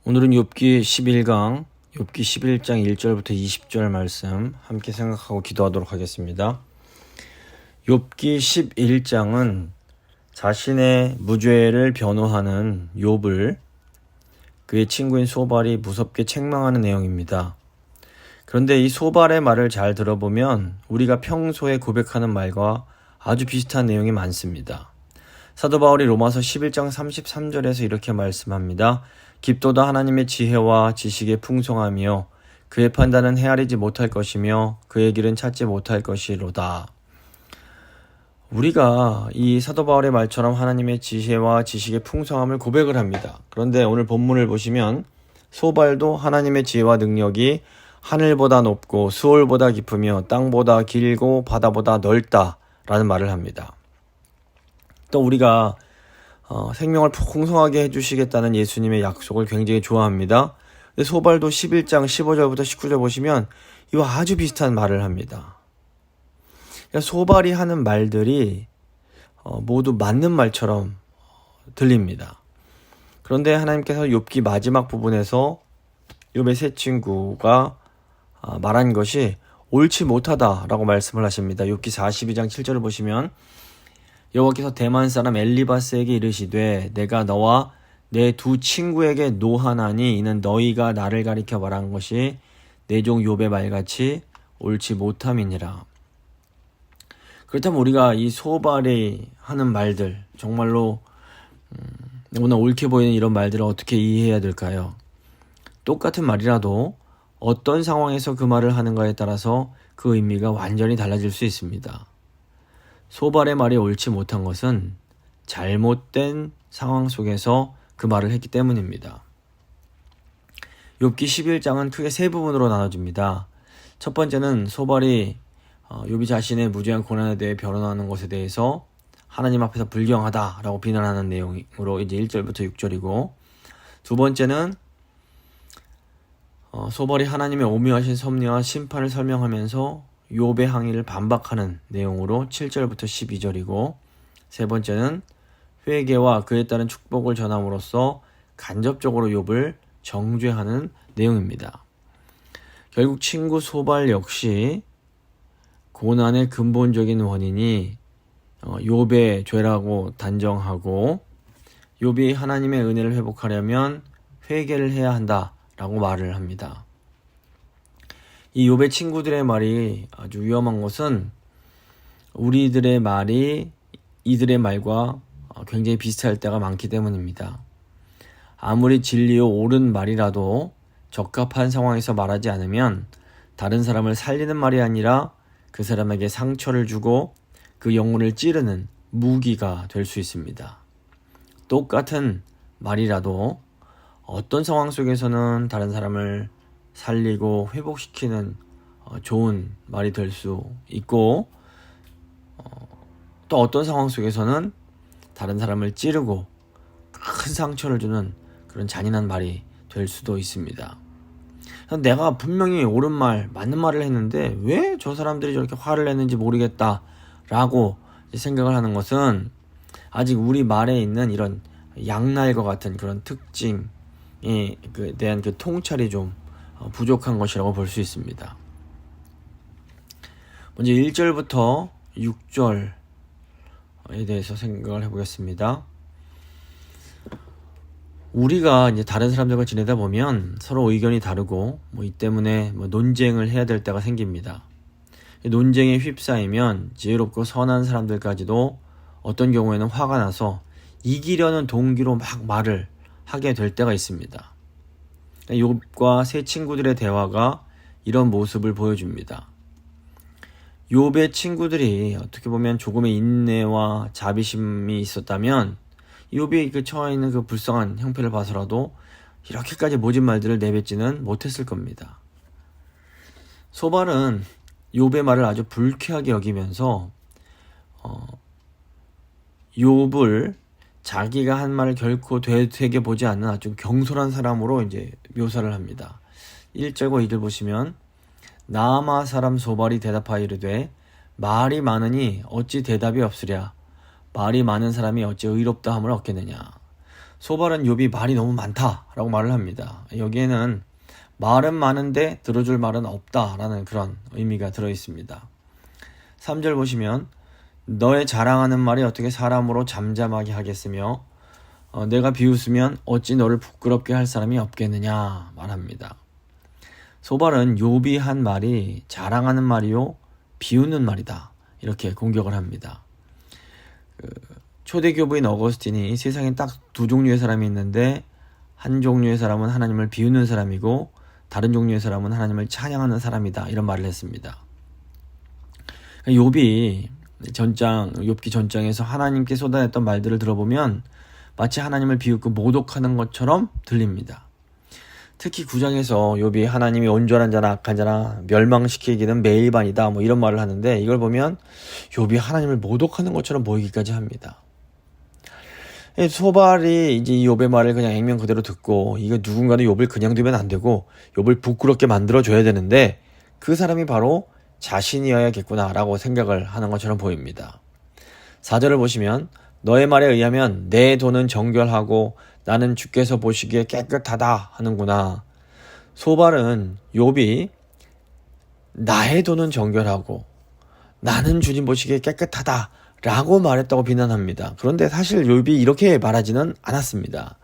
오늘은 욥기 11강, 욥기 11장 1절부터 20절 말씀 함께 생각하고 기도하도록 하겠습니다. 욥기 11장은 자신의 무죄를 변호하는 욥을 그의 친구인 소발이 무섭게 책망하는 내용입니다. 그런데 이 소발의 말을 잘 들어보면 우리가 평소에 고백하는 말과 아주 비슷한 내용이 많습니다. 사도 바울이 로마서 11장 33절에서 이렇게 말씀합니다. 깊도다 하나님의 지혜와 지식의 풍성하며 그의 판단은 헤아리지 못할 것이며 그의 길은 찾지 못할 것이로다. 우리가 이 사도 바울의 말처럼 하나님의 지혜와 지식의 풍성함을 고백을 합니다. 그런데 오늘 본문을 보시면 소발도 하나님의 지혜와 능력이 하늘보다 높고 수월보다 깊으며 땅보다 길고 바다보다 넓다라는 말을 합니다. 또 우리가 생명을 풍성하게 해주시겠다는 예수님의 약속을 굉장히 좋아합니다. 근데 소발도 11장 15절부터 19절 보시면 이와 아주 비슷한 말을 합니다. 그러니까 소발이 하는 말들이 모두 맞는 말처럼 들립니다. 그런데 하나님께서 욥기 마지막 부분에서 욥의 세 친구가 말한 것이 옳지 못하다라고 말씀을 하십니다. 욥기 42장 7절을 보시면 여호와께서 대만 사람 엘리바스에게 이르시되 내가 너와 내 두 친구에게 노하나니 이는 너희가 나를 가리켜 말한 것이 내 종 욥의 말같이 옳지 못함이니라. 그렇다면 우리가 이 소발이 하는 말들 정말로 너무나 옳게 보이는 이런 말들을 어떻게 이해해야 될까요? 똑같은 말이라도 어떤 상황에서 그 말을 하는가에 따라서 그 의미가 완전히 달라질 수 있습니다. 소발의 말이 옳지 못한 것은 잘못된 상황 속에서 그 말을 했기 때문입니다. 욥기 11장은 크게 세 부분으로 나눠집니다. 첫 번째는 소발이 욥이 자신의 무죄한 고난에 대해 변론하는 것에 대해서 하나님 앞에서 불경하다라고 비난하는 내용으로 이제 1절부터 6절이고, 두 번째는 소발이 하나님의 오묘하신 섭리와 심판을 설명하면서 욥의 항의를 반박하는 내용으로 7절부터 12절이고, 세 번째는 회개와 그에 따른 축복을 전함으로써 간접적으로 욥을 정죄하는 내용입니다. 결국 친구 소발 역시 고난의 근본적인 원인이 욥의 죄라고 단정하고 욥이 하나님의 은혜를 회복하려면 회개를 해야 한다라고 말을 합니다. 이 욥의 친구들의 말이 아주 위험한 것은 우리들의 말이 이들의 말과 굉장히 비슷할 때가 많기 때문입니다. 아무리 진리요 옳은 말이라도 적합한 상황에서 말하지 않으면 다른 사람을 살리는 말이 아니라 그 사람에게 상처를 주고 그 영혼을 찌르는 무기가 될 수 있습니다. 똑같은 말이라도 어떤 상황 속에서는 다른 사람을 살리고 회복시키는 좋은 말이 될 수 있고, 또 어떤 상황 속에서는 다른 사람을 찌르고 큰 상처를 주는 그런 잔인한 말이 될 수도 있습니다. 내가 분명히 옳은 말, 맞는 말을 했는데 왜 저 사람들이 저렇게 화를 내는지 모르겠다라고 생각을 하는 것은 아직 우리 말에 있는 이런 양날과 같은 그런 특징에 대한 그 통찰이 좀 부족한 것이라고 볼 수 있습니다. 먼저 1절부터 6절에 대해서 생각을 해보겠습니다. 우리가 이제 다른 사람들과 지내다 보면 서로 의견이 다르고 이 때문에 논쟁을 해야 될 때가 생깁니다. 논쟁에 휩싸이면 지혜롭고 선한 사람들까지도 어떤 경우에는 화가 나서 이기려는 동기로 막 말을 하게 될 때가 있습니다. 욥과 세 친구들의 대화가 이런 모습을 보여줍니다. 욥의 친구들이 어떻게 보면 조금의 인내와 자비심이 있었다면 욥이 그 처해 있는 그 불쌍한 형편을 봐서라도 이렇게까지 모진 말들을 내뱉지는 못했을 겁니다. 소발은 욥의 말을 아주 불쾌하게 여기면서 욥을 자기가 한 말을 결코 되게 보지 않는 아주 경솔한 사람으로 이제 묘사를 합니다. 1절과 2절 보시면 나아마 사람 소발이 대답하여 이르되 말이 많으니 어찌 대답이 없으랴 말이 많은 사람이 어찌 의롭다 함을 얻겠느냐. 소발은 욥이 말이 너무 많다라고 말을 합니다. 여기에는 말은 많은데 들어줄 말은 없다라는 그런 의미가 들어있습니다. 3절 보시면 너의 자랑하는 말이 어떻게 사람으로 잠잠하게 하겠으며 내가 비웃으면 어찌 너를 부끄럽게 할 사람이 없겠느냐 말합니다. 소발은 욥이 한 말이 자랑하는 말이요 비웃는 말이다 이렇게 공격을 합니다. 초대 교부인 어거스틴이 세상에 딱 두 종류의 사람이 있는데 한 종류의 사람은 하나님을 비웃는 사람이고 다른 종류의 사람은 하나님을 찬양하는 사람이다 이런 말을 했습니다. 욥이 욥기 전장에서 하나님께 쏟아냈던 말들을 들어보면 마치 하나님을 비웃고 모독하는 것처럼 들립니다. 특히 9장에서 욥이 하나님이 온전한 자나 악한 자나 멸망시키기는 매일반이다 뭐 이런 말을 하는데 이걸 보면 욥이 하나님을 모독하는 것처럼 보이기까지 합니다. 소발이 이제 이 욥의 말을 그냥 액면 그대로 듣고 이거 누군가는 욥을 그냥 두면 안 되고 욥을 부끄럽게 만들어줘야 되는데 그 사람이 바로 자신이어야겠구나라고 생각을 하는 것처럼 보입니다. 4절을 보시면 너의 말에 의하면 내 돈은 정결하고 나는 주께서 보시기에 깨끗하다 하는구나. 소발은 욥이 나의 돈은 정결하고 나는 주님 보시기에 깨끗하다 라고 말했다고 비난합니다. 그런데 사실 욥이 이렇게 말하지는 않았습니다.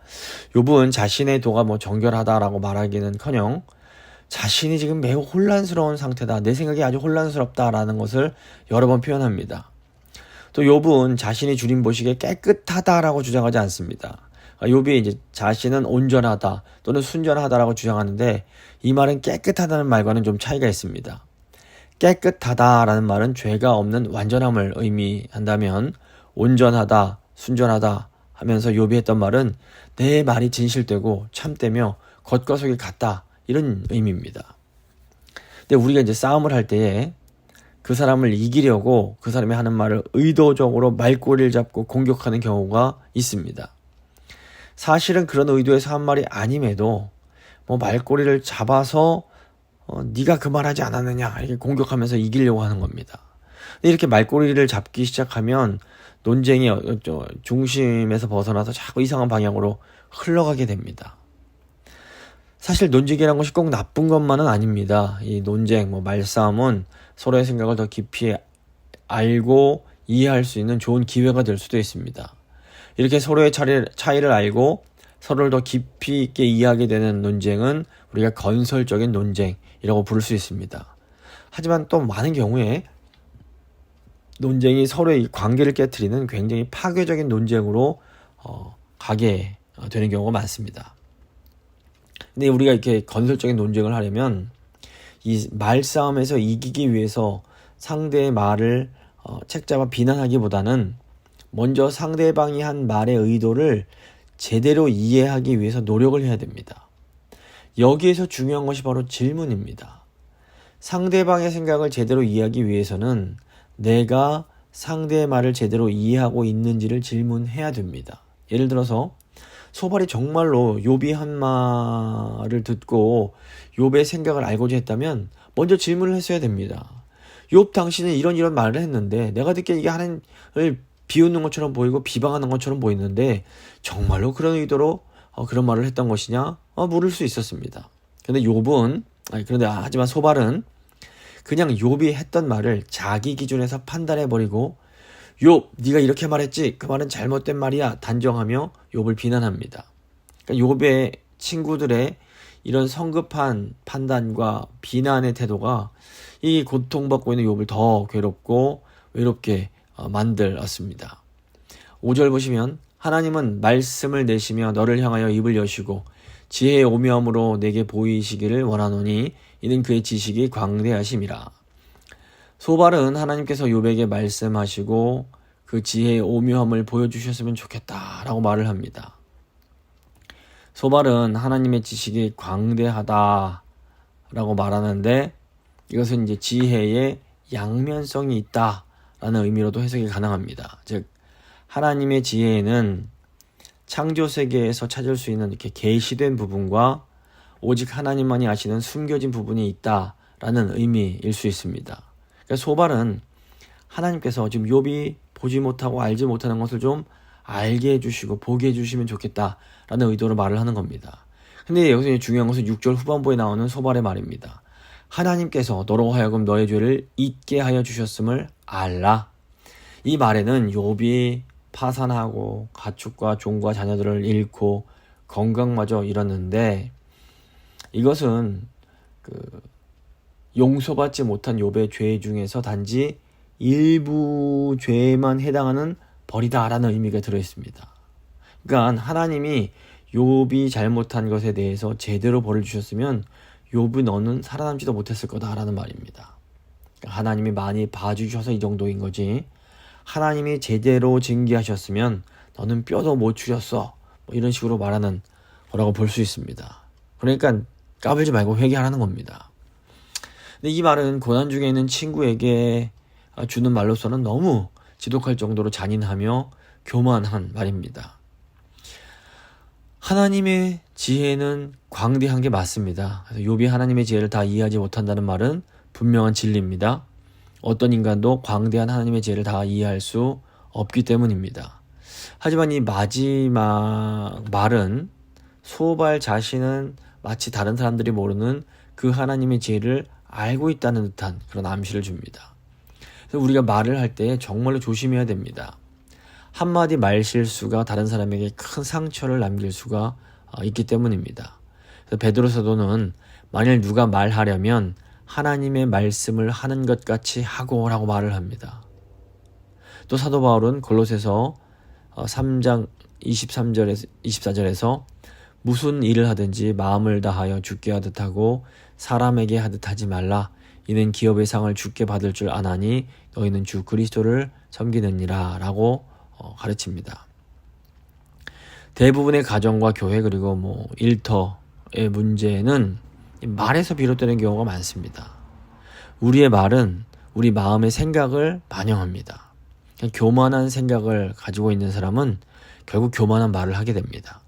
욥은 자신의 도가 정결하다라고 말하기는커녕 자신이 지금 매우 혼란스러운 상태다. 내 생각이 아주 혼란스럽다라는 것을 여러 번 표현합니다. 또 욥은 자신이 주님 보시기에 깨끗하다라고 주장하지 않습니다. 욥이 이제 자신은 온전하다 또는 순전하다라고 주장하는데 이 말은 깨끗하다는 말과는 좀 차이가 있습니다. 깨끗하다라는 말은 죄가 없는 완전함을 의미한다면 온전하다, 순전하다 하면서 욥이 했던 말은 내 말이 진실되고 참되며 겉과 속이 같다 이런 의미입니다. 근데 우리가 이제 싸움을 할 때에 그 사람을 이기려고 그 사람이 하는 말을 의도적으로 말꼬리를 잡고 공격하는 경우가 있습니다. 사실은 그런 의도에서 한 말이 아님에도 말꼬리를 잡아서 네가 그 말하지 않았느냐 이렇게 공격하면서 이기려고 하는 겁니다. 근데 이렇게 말꼬리를 잡기 시작하면 논쟁이 중심에서 벗어나서 자꾸 이상한 방향으로 흘러가게 됩니다. 사실 논쟁이라는 것이 꼭 나쁜 것만은 아닙니다. 이 논쟁, 말싸움은 서로의 생각을 더 깊이 알고 이해할 수 있는 좋은 기회가 될 수도 있습니다. 이렇게 서로의 차이를 알고 서로를 더 깊이 있게 이해하게 되는 논쟁은 우리가 건설적인 논쟁이라고 부를 수 있습니다. 하지만 또 많은 경우에 논쟁이 서로의 관계를 깨트리는 굉장히 파괴적인 논쟁으로 가게 되는 경우가 많습니다. 근데 우리가 이렇게 건설적인 논쟁을 하려면 이 말싸움에서 이기기 위해서 상대의 말을 책잡아 비난하기보다는 먼저 상대방이 한 말의 의도를 제대로 이해하기 위해서 노력을 해야 됩니다. 여기에서 중요한 것이 바로 질문입니다. 상대방의 생각을 제대로 이해하기 위해서는 내가 상대의 말을 제대로 이해하고 있는지를 질문해야 됩니다. 예를 들어서 소발이 정말로 욥이 한 말을 듣고 욥의 생각을 알고자 했다면 먼저 질문을 했어야 됩니다. 욥 당신은 이런 말을 했는데 내가 듣기에 이게 하나님을 비웃는 것처럼 보이고 비방하는 것처럼 보이는데 정말로 그런 의도로 그런 말을 했던 것이냐? 물을 수 있었습니다. 하지만 소발은 그냥 욥이 했던 말을 자기 기준에서 판단해버리고 욥, 네가 이렇게 말했지? 그 말은 잘못된 말이야. 단정하며 욥을 비난합니다. 그러니까 욥의 친구들의 이런 성급한 판단과 비난의 태도가 이 고통받고 있는 욥을 더 괴롭고 외롭게 만들었습니다. 5절 보시면 하나님은 말씀을 내시며 너를 향하여 입을 여시고 지혜의 오묘함으로 내게 보이시기를 원하노니 이는 그의 지식이 광대하심이라. 소발은 하나님께서 욥에게 말씀하시고 그 지혜의 오묘함을 보여주셨으면 좋겠다라고 말을 합니다. 소발은 하나님의 지식이 광대하다라고 말하는데 이것은 이제 지혜의 양면성이 있다라는 의미로도 해석이 가능합니다. 즉 하나님의 지혜에는 창조 세계에서 찾을 수 있는 이렇게 계시된 부분과 오직 하나님만이 아시는 숨겨진 부분이 있다라는 의미일 수 있습니다. 그러니까 소발은 하나님께서 지금 욥이 보지 못하고 알지 못하는 것을 좀 알게 해주시고 보게 해주시면 좋겠다라는 의도로 말을 하는 겁니다. 근데 여기서 중요한 것은 6절 후반부에 나오는 소발의 말입니다. 하나님께서 너로 하여금 너의 죄를 잊게 하여 주셨음을 알라. 이 말에는 욥이 파산하고 가축과 종과 자녀들을 잃고 건강마저 잃었는데, 이것은 용서받지 못한 욥의 죄 중에서 단지 일부 죄에만 해당하는 벌이다라는 의미가 들어있습니다. 그러니까 하나님이 욥이 잘못한 것에 대해서 제대로 벌을 주셨으면 욥이 너는 살아남지도 못했을 거다라는 말입니다. 그러니까 하나님이 많이 봐주셔서 이 정도인 거지, 하나님이 제대로 징계하셨으면 너는 뼈도 못 추렸어, 뭐 이런 식으로 말하는 거라고 볼 수 있습니다. 그러니까 까불지 말고 회개하라는 겁니다. 근데 이 말은 고난 중에 있는 친구에게 주는 말로서는 너무 지독할 정도로 잔인하며 교만한 말입니다. 하나님의 지혜는 광대한 게 맞습니다. 그래서 욥이 하나님의 지혜를 다 이해하지 못한다는 말은 분명한 진리입니다. 어떤 인간도 광대한 하나님의 지혜를 다 이해할 수 없기 때문입니다. 하지만 이 마지막 말은 소발 자신은 마치 다른 사람들이 모르는 그 하나님의 지혜를 알고 있다는 듯한 그런 암시를 줍니다. 그래서 우리가 말을 할 때 정말로 조심해야 됩니다. 한마디 말 실수가 다른 사람에게 큰 상처를 남길 수가 있기 때문입니다. 그래서 베드로 사도는 만일 누가 말하려면 하나님의 말씀을 하는 것 같이 하고 라고 말을 합니다. 또 사도 바울은 골로새서 3장 24절에서 무슨 일을 하든지 마음을 다하여 주께 하듯 하고 사람에게 하듯 하지 말라. 이는 기업의 상을 주께 받을 줄 아나니 너희는 주 그리스도를 섬기느니라 라고 가르칩니다. 대부분의 가정과 교회 그리고 일터의 문제는 말에서 비롯되는 경우가 많습니다. 우리의 말은 우리 마음의 생각을 반영합니다. 교만한 생각을 가지고 있는 사람은 결국 교만한 말을 하게 됩니다.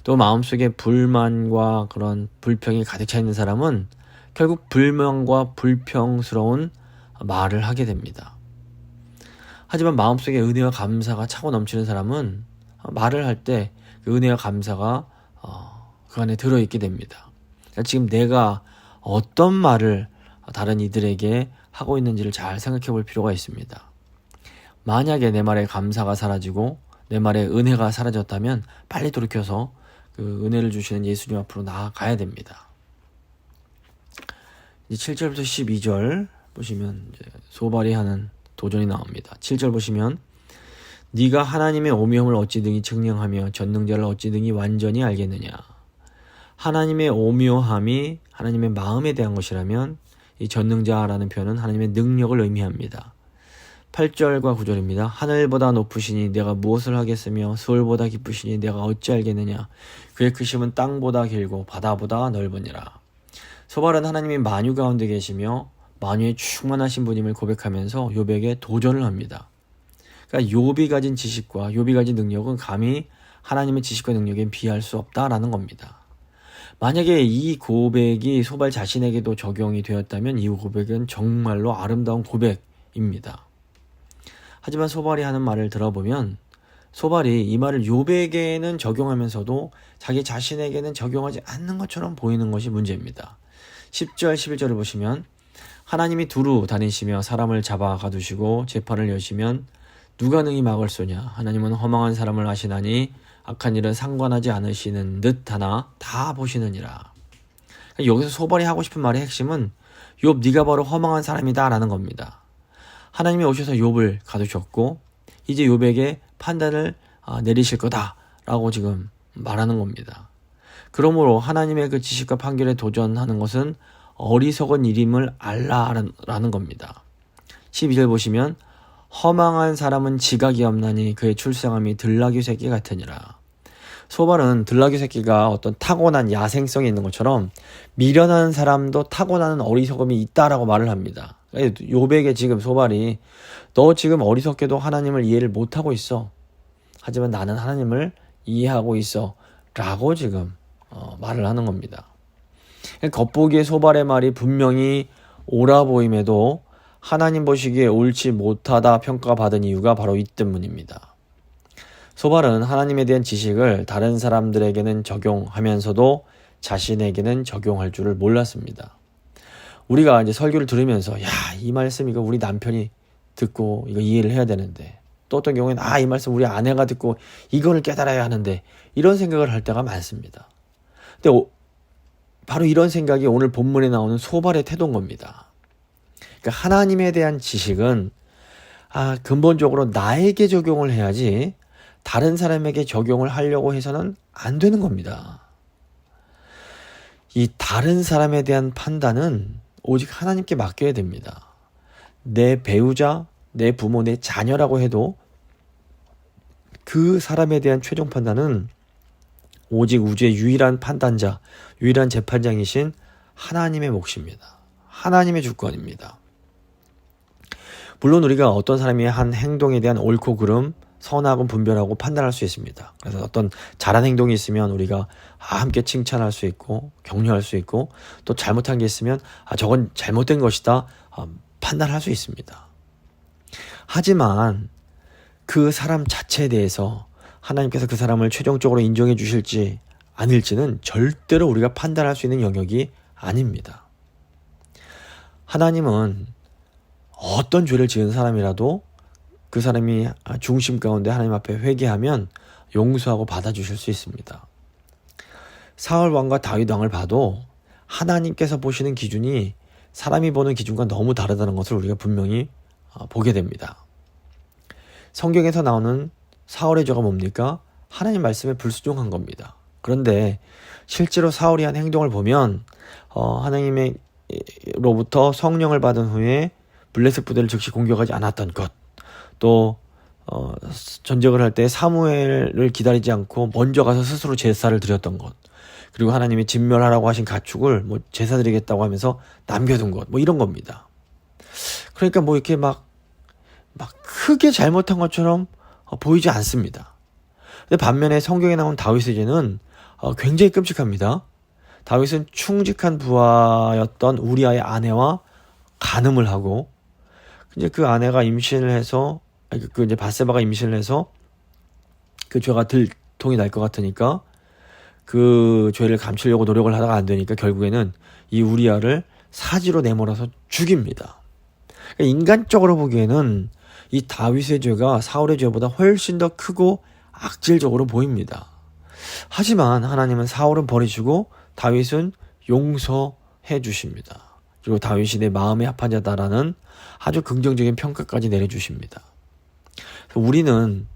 또 마음속에 불만과 그런 불평이 가득 차 있는 사람은 결국 불만과 불평스러운 말을 하게 됩니다. 하지만 마음속에 은혜와 감사가 차고 넘치는 사람은 말을 할 때 그 은혜와 감사가 그 안에 들어있게 됩니다. 지금 내가 어떤 말을 다른 이들에게 하고 있는지를 잘 생각해 볼 필요가 있습니다. 만약에 내 말에 감사가 사라지고 내 말에 은혜가 사라졌다면 빨리 돌이켜서 그 은혜를 주시는 예수님 앞으로 나아가야 됩니다. 이제 7절부터 12절 보시면 이제 소발이 하는 도전이 나옵니다. 7절 보시면 네가 하나님의 오묘함을 어찌 등이 증명하며 전능자를 어찌 등이 완전히 알겠느냐. 하나님의 오묘함이 하나님의 마음에 대한 것이라면 이 전능자라는 표현은 하나님의 능력을 의미합니다. 8절과 9절입니다. 하늘보다 높으시니 내가 무엇을 하겠으며 수월보다 깊으시니 내가 어찌 알겠느냐. 그의 크심은 땅보다 길고 바다보다 넓으니라. 소발은 하나님이 만유 가운데 계시며 만유에 충만하신 분임을 고백하면서 욥에게 도전을 합니다. 그러니까 욥이 가진 지식과 욥이 가진 능력은 감히 하나님의 지식과 능력에 비할 수 없다라는 겁니다. 만약에 이 고백이 소발 자신에게도 적용이 되었다면 이 고백은 정말로 아름다운 고백입니다. 하지만 소발이 하는 말을 들어보면 소발이 이 말을 욥에게는 적용하면서도 자기 자신에게는 적용하지 않는 것처럼 보이는 것이 문제입니다. 10절 11절을 보시면 하나님이 두루 다니시며 사람을 잡아 가두시고 재판을 여시면 누가 능히 막을 소냐. 하나님은 허망한 사람을 아시나니 악한 일은 상관하지 않으시는 듯 하나 다 보시느니라. 여기서 소발이 하고 싶은 말의 핵심은 욥 네가 바로 허망한 사람이다 라는 겁니다. 하나님이 오셔서 욥을 가두셨고 이제 욥에게 판단을 내리실 거다 라고 지금 말하는 겁니다. 그러므로 하나님의 그 지식과 판결에 도전하는 것은 어리석은 일임을 알라라는 겁니다. 12절 보시면 허망한 사람은 지각이 없나니 그의 출생함이 들나귀 새끼 같으니라. 소발은 들나귀 새끼가 어떤 타고난 야생성이 있는 것처럼 미련한 사람도 타고나는 어리석음이 있다라고 말을 합니다. 욥에게 지금 소발이 너 지금 어리석게도 하나님을 이해를 못하고 있어. 하지만 나는 하나님을 이해하고 있어 라고 지금 말을 하는 겁니다. 겉보기에 소발의 말이 분명히 옳아 보임에도 하나님 보시기에 옳지 못하다 평가받은 이유가 바로 이 때문입니다. 소발은 하나님에 대한 지식을 다른 사람들에게는 적용하면서도 자신에게는 적용할 줄을 몰랐습니다. 우리가 이제 설교를 들으면서 이 말씀 이거 우리 남편이 듣고 이거 이해를 해야 되는데, 또 어떤 경우에는 이 말씀 우리 아내가 듣고 이거를 깨달아야 하는데, 이런 생각을 할 때가 많습니다. 근데 바로 이런 생각이 오늘 본문에 나오는 소발의 태도인 겁니다. 그러니까 하나님에 대한 지식은 근본적으로 나에게 적용을 해야지 다른 사람에게 적용을 하려고 해서는 안 되는 겁니다. 이 다른 사람에 대한 판단은 오직 하나님께 맡겨야 됩니다. 내 배우자, 내 부모, 내 자녀라고 해도 그 사람에 대한 최종 판단은 오직 우주의 유일한 판단자, 유일한 재판장이신 하나님의 몫입니다. 하나님의 주권입니다. 물론 우리가 어떤 사람이 한 행동에 대한 옳고 그름, 선악은 분별하고 판단할 수 있습니다. 그래서 어떤 잘한 행동이 있으면 우리가 함께 칭찬할 수 있고 격려할 수 있고, 또 잘못한 게 있으면 저건 잘못된 것이다 판단할 수 있습니다. 하지만 그 사람 자체에 대해서 하나님께서 그 사람을 최종적으로 인정해 주실지 아닐지는 절대로 우리가 판단할 수 있는 영역이 아닙니다. 하나님은 어떤 죄를 지은 사람이라도 그 사람이 중심 가운데 하나님 앞에 회개하면 용서하고 받아주실 수 있습니다. 사울 왕과 다윗 왕을 봐도 하나님께서 보시는 기준이 사람이 보는 기준과 너무 다르다는 것을 우리가 분명히 보게 됩니다. 성경에서 나오는 사울의 죄가 뭡니까? 하나님 말씀에 불순종한 겁니다. 그런데 실제로 사울이 한 행동을 보면 하나님으로부터 성령을 받은 후에 블레셋 부대를 즉시 공격하지 않았던 것, 또 전쟁을 할 때 사무엘을 기다리지 않고 먼저 가서 스스로 제사를 드렸던 것, 그리고 하나님이 진멸하라고 하신 가축을 제사 드리겠다고 하면서 남겨둔 것, 이런 겁니다. 그러니까 이렇게 막 크게 잘못한 것처럼 보이지 않습니다. 근데 반면에 성경에 나온 다윗의 죄는 굉장히 끔찍합니다. 다윗은 충직한 부하였던 우리아의 아내와 간음을 하고, 이제 그 아내가 임신을 해서 이제 밧세바가 임신을 해서 그 죄가 들통이 날 것 같으니까 그 죄를 감추려고 노력을 하다가 안 되니까 결국에는 이 우리아를 사지로 내몰아서 죽입니다. 그러니까 인간적으로 보기에는 이 다윗의 죄가 사울의 죄보다 훨씬 더 크고 악질적으로 보입니다. 하지만 하나님은 사울은 버리시고 다윗은 용서해 주십니다. 그리고 다윗이 내 마음에 합한 자다라는 아주 긍정적인 평가까지 내려주십니다. 우리는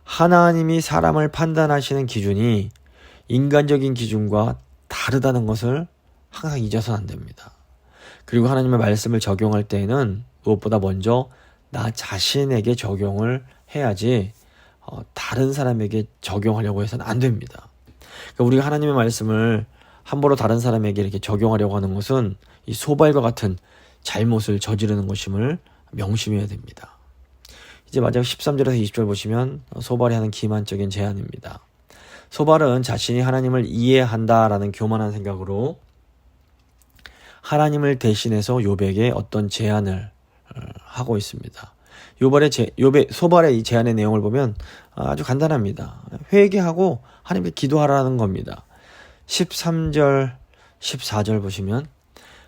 하나님이 사람을 판단하시는 기준이 인간적인 기준과 다르다는 것을 항상 잊어서는 안 됩니다. 그리고 하나님의 말씀을 적용할 때에는 무엇보다 먼저 나 자신에게 적용을 해야지 다른 사람에게 적용하려고 해서는 안 됩니다. 그러니까 우리가 하나님의 말씀을 함부로 다른 사람에게 이렇게 적용하려고 하는 것은 이 소발과 같은 잘못을 저지르는 것임을 명심해야 됩니다. 이제 마지막 13절에서 20절 보시면 소발이 하는 기만적인 제안입니다. 소발은 자신이 하나님을 이해한다라는 교만한 생각으로 하나님을 대신해서 욥에게 어떤 제안을 하고 있습니다. 소발의 이 제안의 내용을 보면 아주 간단합니다. 회개하고 하나님께 기도하라는 겁니다. 13절, 14절 보시면,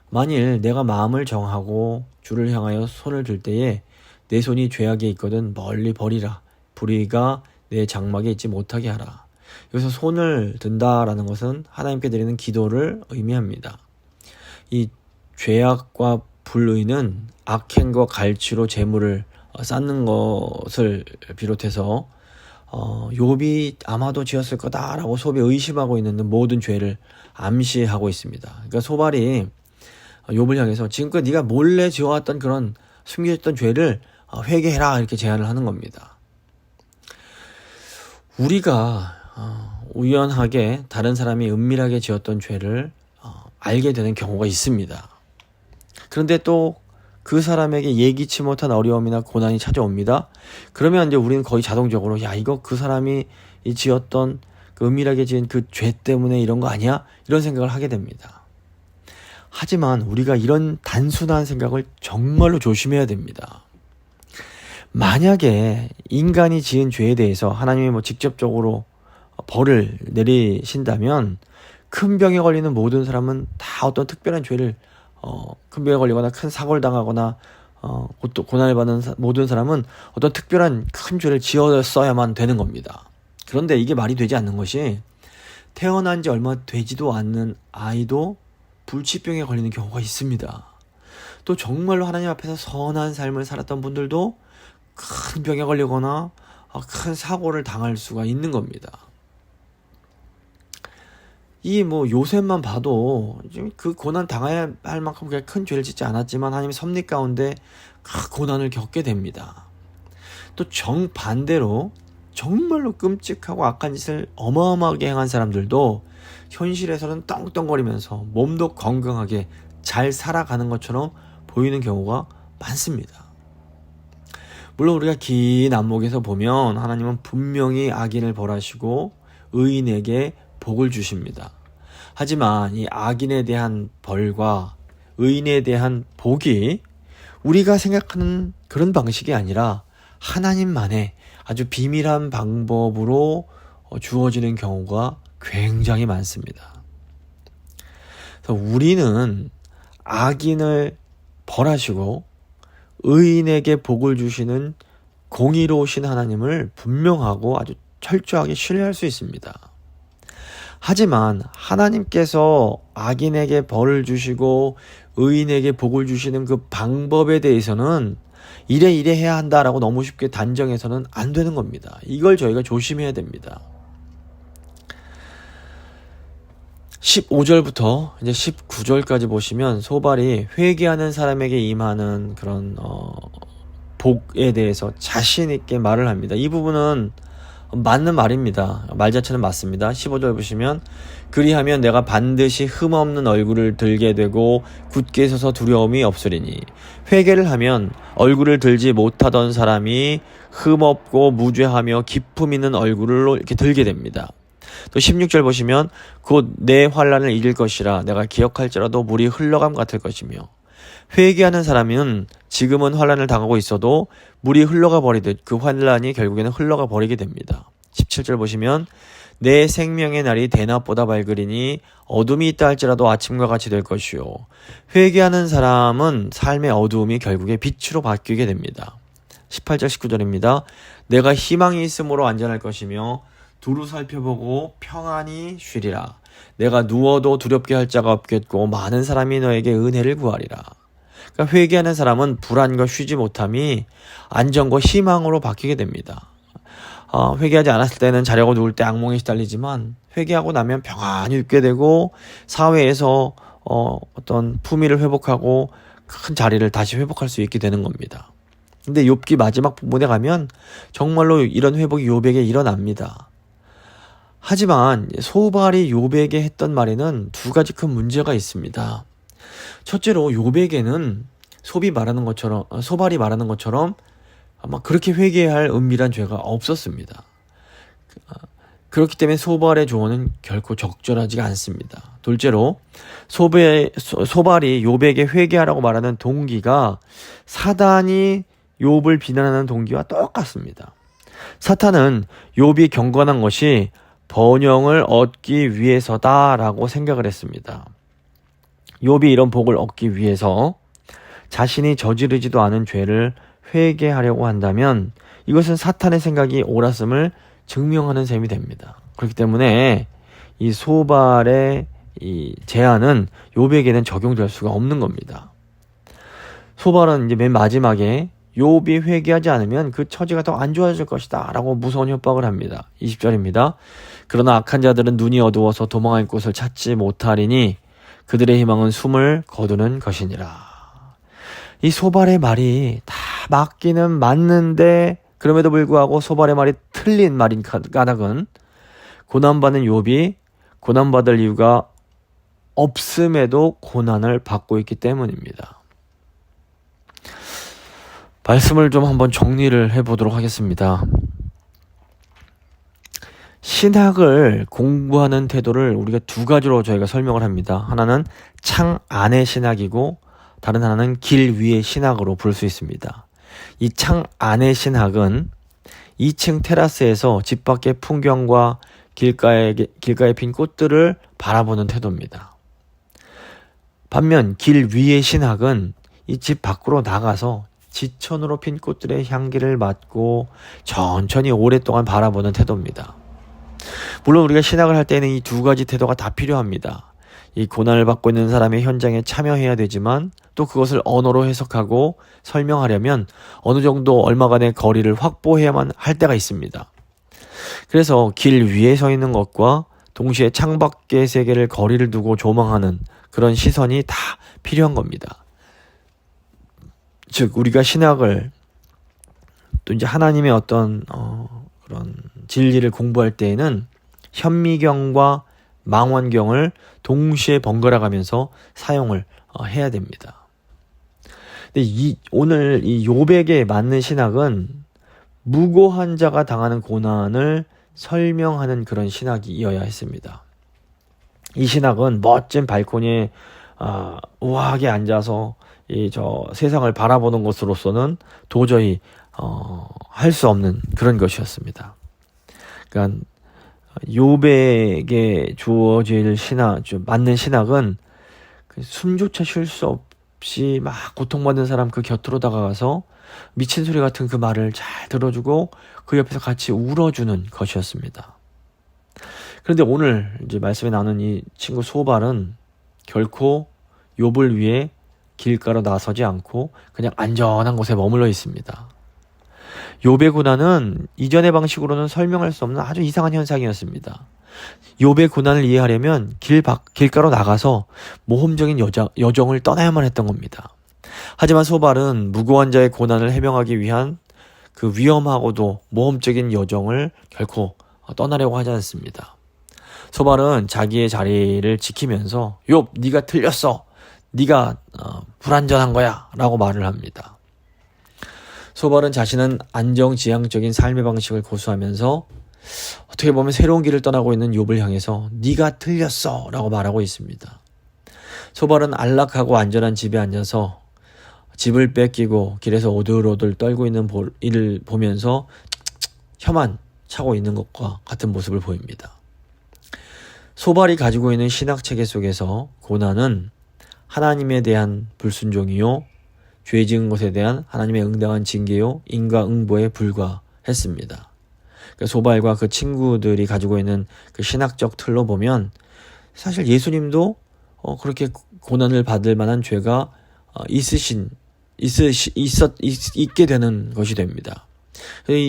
만일 내가 마음을 정하고 주를 향하여 손을 들 때에 내 손이 죄악에 있거든 멀리 버리라. 불의가 내 장막에 있지 못하게 하라. 여기서 손을 든다라는 것은 하나님께 드리는 기도를 의미합니다. 이 죄악과 불의는 악행과 갈취로 재물을 쌓는 것을 비롯해서 욥이 아마도 지었을 거다라고 소비 의심하고 있는 모든 죄를 암시하고 있습니다. 그러니까 소발이 욥을 향해서 지금껏 네가 몰래 지어왔던 그런 숨겨졌던 죄를 회개해라 이렇게 제안을 하는 겁니다. 우리가 우연하게 다른 사람이 은밀하게 지었던 죄를 알게 되는 경우가 있습니다. 그런데 또 그 사람에게 예기치 못한 어려움이나 고난이 찾아옵니다. 그러면 이제 우리는 거의 자동적으로 이거 그 사람이 지었던 그 은밀하게 지은 그 죄 때문에 이런 거 아니야? 이런 생각을 하게 됩니다. 하지만 우리가 이런 단순한 생각을 정말로 조심해야 됩니다. 만약에 인간이 지은 죄에 대해서 하나님이 뭐 직접적으로 벌을 내리신다면 큰 병에 걸리는 모든 사람은 다 어떤 특별한 죄를 큰 병에 걸리거나 큰 사고를 당하거나 또 고난을 받는 모든 사람은 어떤 특별한 큰 죄를 지었어야만 되는 겁니다. 그런데 이게 말이 되지 않는 것이 태어난 지 얼마 되지도 않는 아이도 불치병에 걸리는 경우가 있습니다. 또 정말로 하나님 앞에서 선한 삶을 살았던 분들도 큰 병에 걸리거나 큰 사고를 당할 수가 있는 겁니다. 이 뭐 요셉만 봐도 그 고난 당해야 할 만큼 그렇게 큰 죄를 짓지 않았지만 하나님의 섭리 가운데 큰 고난을 겪게 됩니다. 또 정반대로 정말로 끔찍하고 악한 짓을 어마어마하게 행한 사람들도 현실에서는 떵떵거리면서 몸도 건강하게 잘 살아가는 것처럼 보이는 경우가 많습니다. 물론 우리가 긴 안목에서 보면 하나님은 분명히 악인을 벌하시고 의인에게 복을 주십니다. 하지만 이 악인에 대한 벌과 의인에 대한 복이 우리가 생각하는 그런 방식이 아니라 하나님만의 아주 비밀한 방법으로 주어지는 경우가 굉장히 많습니다. 그래서 우리는 악인을 벌하시고 의인에게 복을 주시는 공의로우신 하나님을 분명하고 아주 철저하게 신뢰할 수 있습니다. 하지만 하나님께서 악인에게 벌을 주시고 의인에게 복을 주시는 그 방법에 대해서는 이래 해야 한다라고 너무 쉽게 단정해서는 안 되는 겁니다. 이걸 저희가 조심해야 됩니다. 15절부터 이제 19절까지 보시면 소발이 회개하는 사람에게 임하는 그런 복에 대해서 자신 있게 말을 합니다. 이 부분은 맞는 말입니다. 말 자체는 맞습니다. 15절 보시면 그리하면 내가 반드시 흠없는 얼굴을 들게 되고 굳게 서서 두려움이 없으리니 회개를 하면 얼굴을 들지 못하던 사람이 흠없고 무죄하며 기품 있는 얼굴로 이렇게 들게 됩니다. 또 16절 보시면 곧 내 환난을 이길 것이라 내가 기억할지라도 물이 흘러감 같을 것이며 회개하는 사람은 지금은 환난을 당하고 있어도 물이 흘러가 버리듯 그 환난이 결국에는 흘러가 버리게 됩니다. 17절 보시면 내 생명의 날이 대낮보다 밝으리니 어둠이 있다 할지라도 아침과 같이 될 것이요 회개하는 사람은 삶의 어두움이 결국에 빛으로 바뀌게 됩니다. 18절 19절입니다. 내가 희망이 있으므로 안전할 것이며 두루 살펴보고 평안히 쉬리라. 내가 누워도 두렵게 할 자가 없겠고 많은 사람이 너에게 은혜를 구하리라. 그러니까 회개하는 사람은 불안과 쉬지 못함이 안정과 희망으로 바뀌게 됩니다. 회개하지 않았을 때는 자려고 누울 때 악몽에 시달리지만 회개하고 나면 평안히 눕게 되고 사회에서 어떤 품위를 회복하고 큰 자리를 다시 회복할 수 있게 되는 겁니다. 근데 욥기 마지막 부분에 가면 정말로 이런 회복이 욥에게 일어납니다. 하지만 소발이 욥에게 했던 말에는 두 가지 큰 문제가 있습니다. 첫째로 욥에게는 소발이 말하는 것처럼 아마 그렇게 회개해야 할 은밀한 죄가 없었습니다. 그렇기 때문에 소발의 조언은 결코 적절하지가 않습니다. 둘째로 소발이 욥에게 회개하라고 말하는 동기가 사단이 욥을 비난하는 동기와 똑같습니다. 사탄은 욥이 경건한 것이 번영을 얻기 위해서다라고 생각을 했습니다. 욥이 이런 복을 얻기 위해서 자신이 저지르지도 않은 죄를 회개하려고 한다면 이것은 사탄의 생각이 옳았음을 증명하는 셈이 됩니다. 그렇기 때문에 이 소발의 이 제안은 욥에게는 적용될 수가 없는 겁니다. 소발은 이제 맨 마지막에 욥이 회개하지 않으면 그 처지가 더 안 좋아질 것이다 라고 무서운 협박을 합니다. 20절입니다. 그러나 악한 자들은 눈이 어두워서 도망할 곳을 찾지 못하리니 그들의 희망은 숨을 거두는 것이니라. 이 소발의 말이 다 맞기는 맞는데 그럼에도 불구하고 소발의 말이 틀린 말인 까닭은 고난받는 욥이 고난받을 이유가 없음에도 고난을 받고 있기 때문입니다. 말씀을 좀 한번 정리를 해보도록 하겠습니다. 신학을 공부하는 태도를 우리가 두 가지로 저희가 설명을 합니다. 하나는 창 안의 신학이고 다른 하나는 길 위의 신학으로 부를 수 있습니다. 이 창 안의 신학은 2층 테라스에서 집 밖의 풍경과 길가에 핀 꽃들을 바라보는 태도입니다. 반면 길 위의 신학은 이 집 밖으로 나가서 지천으로 핀 꽃들의 향기를 맡고 천천히 오랫동안 바라보는 태도입니다. 물론 우리가 신학을 할 때는 이 두 가지 태도가 다 필요합니다. 이 고난을 받고 있는 사람의 현장에 참여해야 되지만 또 그것을 언어로 해석하고 설명하려면 어느 정도 얼마간의 거리를 확보해야만 할 때가 있습니다. 그래서 길 위에 서 있는 것과 동시에 창밖의 세계를 거리를 두고 조망하는 그런 시선이 다 필요한 겁니다. 즉 우리가 신학을 또 이제 하나님의 어떤 그런 진리를 공부할 때에는 현미경과 망원경을 동시에 번갈아 가면서 사용을 해야 됩니다. 근데 오늘 이 욥에게 맞는 신학은 무고한 자가 당하는 고난을 설명하는 그런 신학이어야 했습니다. 이 신학은 멋진 발코니에 우아하게 앉아서 저 세상을 바라보는 것으로서는 도저히 할 수 없는 그런 것이었습니다. 그러니까 욥에게 주어질 맞는 신학은 숨조차 쉴 수 없이 막 고통받는 사람 그 곁으로 다가가서 미친 소리 같은 그 말을 잘 들어주고 그 옆에서 같이 울어주는 것이었습니다. 그런데 오늘 이제 말씀에 나눈 이 친구 소발은 결코 욥을 위해 길가로 나서지 않고 그냥 안전한 곳에 머물러 있습니다. 욥의 고난은 이전의 방식으로는 설명할 수 없는 아주 이상한 현상이었습니다. 욥의 고난을 이해하려면 길가로 나가서 모험적인 여정을 떠나야만 했던 겁니다. 하지만 소발은 무고한 자의 고난을 해명하기 위한 그 위험하고도 모험적인 여정을 결코 떠나려고 하지 않습니다. 소발은 자기의 자리를 지키면서 욥 네가 틀렸어. 네가 불완전한 거야 라고 말을 합니다. 소발은 자신은 안정지향적인 삶의 방식을 고수하면서 어떻게 보면 새로운 길을 떠나고 있는 욥을 향해서 네가 틀렸어 라고 말하고 있습니다. 소발은 안락하고 안전한 집에 앉아서 집을 뺏기고 길에서 오들오들 떨고 있는 이를 보면서 혀만 차고 있는 것과 같은 모습을 보입니다. 소발이 가지고 있는 신학체계 속에서 고난은 하나님에 대한 불순종이요 죄 지은 것에 대한 하나님의 응당한 징계요 인과응보에 불과했습니다. 소발과 그 친구들이 가지고 있는 그 신학적 틀로 보면 사실 예수님도 그렇게 고난을 받을 만한 죄가 있게 되는 것이 됩니다.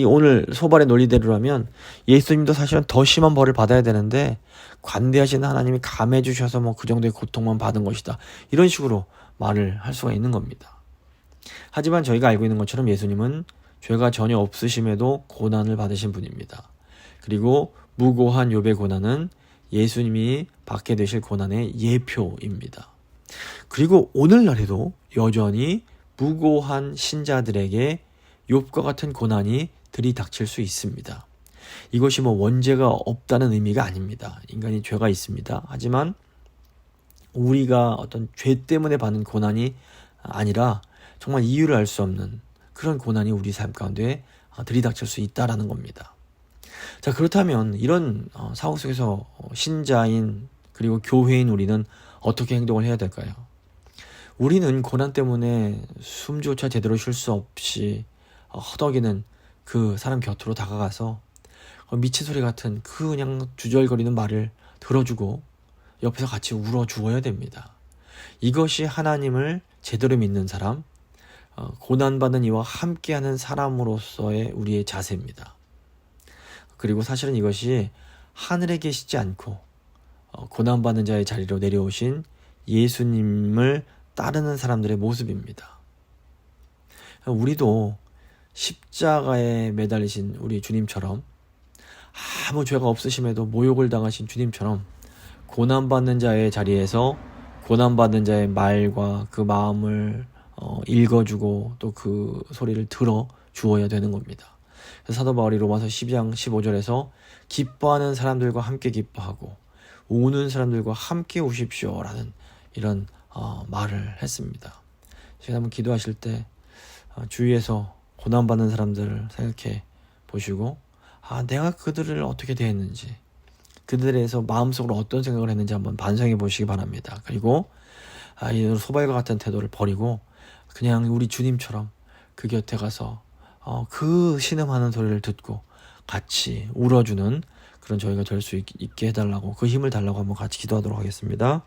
오늘 소발의 논리대로라면 예수님도 사실은 더 심한 벌을 받아야 되는데 관대하신 하나님이 감해 주셔서 그 정도의 고통만 받은 것이다. 이런 식으로 말을 할 수가 있는 겁니다. 하지만 저희가 알고 있는 것처럼 예수님은 죄가 전혀 없으심에도 고난을 받으신 분입니다. 그리고 무고한 욥의 고난은 예수님이 받게 되실 고난의 예표입니다. 그리고 오늘날에도 여전히 무고한 신자들에게 욥과 같은 고난이 들이닥칠 수 있습니다. 이것이 원죄가 없다는 의미가 아닙니다. 인간이 죄가 있습니다. 하지만 우리가 어떤 죄 때문에 받는 고난이 아니라 정말 이유를 알 수 없는 그런 고난이 우리 삶 가운데 들이닥칠 수 있다라는 겁니다. 자, 그렇다면 이런 상황 속에서 신자인 그리고 교회인 우리는 어떻게 행동을 해야 될까요? 우리는 고난 때문에 숨조차 제대로 쉴 수 없이 허덕이는 그 사람 곁으로 다가가서 미친 소리 같은 그냥 주절거리는 말을 들어주고 옆에서 같이 울어주어야 됩니다. 이것이 하나님을 제대로 믿는 사람, 고난받는 이와 함께하는 사람으로서의 우리의 자세입니다. 그리고 사실은 이것이 하늘에 계시지 않고 고난받는 자의 자리로 내려오신 예수님을 따르는 사람들의 모습입니다. 우리도 십자가에 매달리신 우리 주님처럼 아무 죄가 없으심에도 모욕을 당하신 주님처럼 고난받는 자의 자리에서 고난받는 자의 말과 그 마음을 읽어주고 또 그 소리를 들어 주어야 되는 겁니다. 그래서 사도 바울이 로마서 12장 15절에서 기뻐하는 사람들과 함께 기뻐하고 우는 사람들과 함께 우십시오 라는 이런 말을 했습니다. 제가 한번 기도하실 때 주위에서 고난받는 사람들을 생각해 보시고 내가 그들을 어떻게 대했는지, 그들에 대해서 마음속으로 어떤 생각을 했는지 한번 반성해 보시기 바랍니다. 그리고 이 소발과 같은 태도를 버리고 그냥 우리 주님처럼 그 곁에 가서 그 신음하는 소리를 듣고 같이 울어주는 그런 저희가 될 수 있게 해달라고, 그 힘을 달라고 한번 같이 기도하도록 하겠습니다.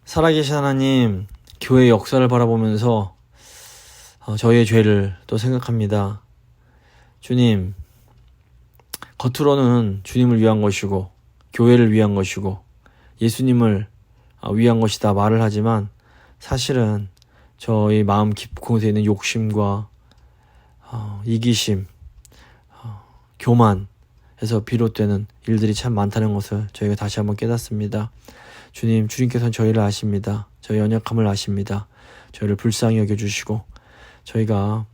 살아계신 하나님, 교회의 역사를 바라보면서 저희의 죄를 또 생각합니다. 주님, 겉으로는 주님을 위한 것이고 교회를 위한 것이고 예수님을 위한 것이다 말을 하지만 사실은 저희 마음 깊곳에 있는 욕심과 이기심, 교만에서 비롯되는 일들이 참 많다는 것을 저희가 다시 한번 깨닫습니다. 주님께서는 저희를 아십니다. 저희 연약함을 아십니다. 저희를 불쌍히 여겨주시고 저희가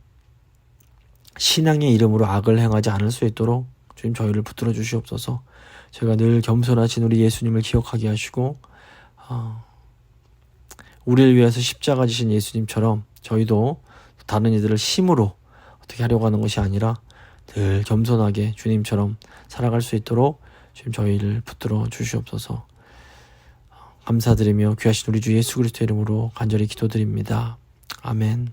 신앙의 이름으로 악을 행하지 않을 수 있도록 주님 저희를 붙들어 주시옵소서. 저희가 늘 겸손하신 우리 예수님을 기억하게 하시고 우리를 위해서 십자가 지신 예수님처럼 저희도 다른 이들을 힘으로 어떻게 하려고 하는 것이 아니라 늘 겸손하게 주님처럼 살아갈 수 있도록 주님 저희를 붙들어 주시옵소서. 감사드리며 귀하신 우리 주 예수 그리스도의 이름으로 간절히 기도드립니다. 아멘.